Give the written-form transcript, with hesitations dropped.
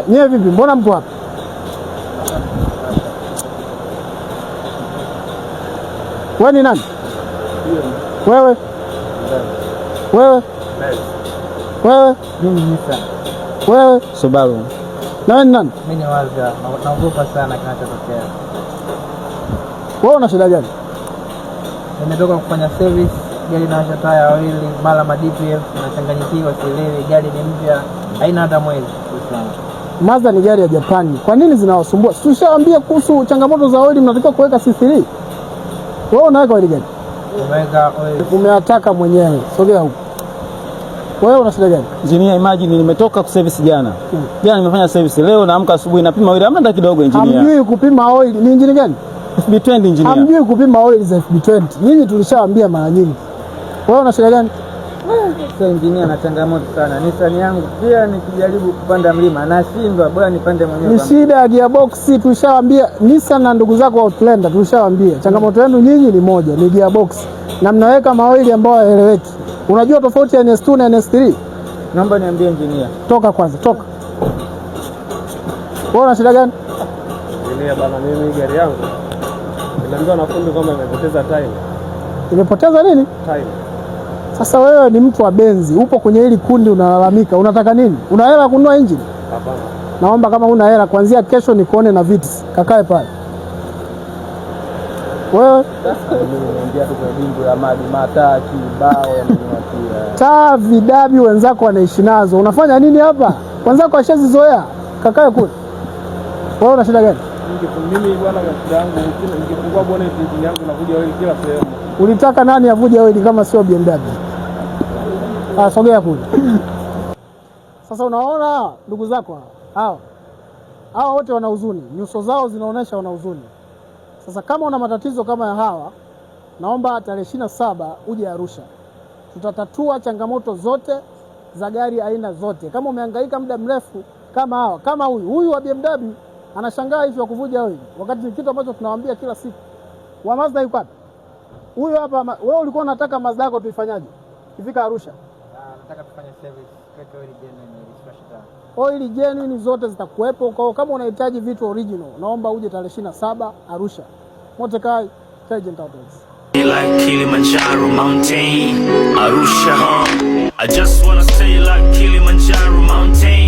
Nyewe vipi? Mbona mko hapa? Wewe ni nani? Wewe? Wewe? Wewe? Mimi Nissan. Wewe? Subaru. Na wewe ni nani? Mimi ni Walga. Naogopa sana kinachotokea. Wewe una shida gani? Nimetoka kufanya service, gari inawasha taya wawili, mara ma DPF, nachanganyikiwa sielewi, gari ni mpya, haina hata mwezi. Mazda ni gari ya Japani. Kwa nini zinawasumbua? Tushawaambia kuhusu changamoto za oil, mnatakiwa kuweka C3. Wewe unaweka oil gani? Umeweka oil. Umeataka mwenyewe. Sogea huko. Wewe una shida gani? Engineer, imagine nimetoka ku service jana. Jana nimefanya service, leo naamka asubuhi napima oil, hamna hata kidogo engineer. Hamjui kupima oil. Ni engine gani? FB20 engineer. Hamjui kupima oil za FB20. Nyinyi tulishawaambia mara nyingi. Wewe una shida gani? Sasa engineer na changamoto sana. Nissan yangu pia nikijaribu kupanda mlima nashindwa, bora nipande mwenyewe. Ni shida ya gearbox, tulishawaambia. Nissan na ndugu zako Outlander tulishawaambia. Changamoto yenu nyinyi ni moja, ni gearbox. Na mnaweka maoili ambayo hayaeleweki. Unajua tofauti ya NS2 na NS3? Naomba niambie engineer. Toka kwanza, toka. Wewe una shida gani? Engineer bana, mimi gari yangu niliambiwa na fundi kwamba imepoteza time. Imepoteza nini? Time. Sasa wewe ni mtu wa benzi, upo kwenye hili kundi unalalamika. Unataka nini? Una hela kununua engine? Hapana. Naomba kama una hela kuanzia kesho nikuone na vits. Kakae pale. Wewe Mimi naingia tu kwa bingu ya maji, mataa, kibao yameniwatia. taa vidabi wenzako wanaishi nazo. Unafanya nini hapa? Wenzako washazizoea. Kakae kule. Wewe una shida gani? Mimi bwana, gari yangu nikifungua bonnet engine yangu inavuja oil kila sehemu. Ulitaka nani avuje oil kama sio BMW? Sogea kule. Sasa unaona ndugu zako hao wote wana huzuni. Nyuso zao zinaonesha wana huzuni. Sasa kama una matatizo kama ya hawa, naomba tarehe 27 uje Arusha. Tutatatua changamoto zote za gari aina zote. Kama umehangaika muda mrefu kama hawa, kama huyu wa BMW anashangaa hivi wa kuvuja oil, wakati ni kitu ambacho tunawaambia kila siku. Wa Mazda yuko wapi? Huyu hapa. Wewe ulikuwa unataka Mazda yako tuifanyaje? Ifika Arusha. Nataka tufanye service, kwetu oil genuine, refresh. Oil genuine zote zitakuwepo. Kwa kama unahitaji vitu original, naomba uje tarehe 27 Arusha. Motekai Agent Autos. Like Kilimanjaro mountain, Arusha. I just wanna stay like Kilimanjaro mountain.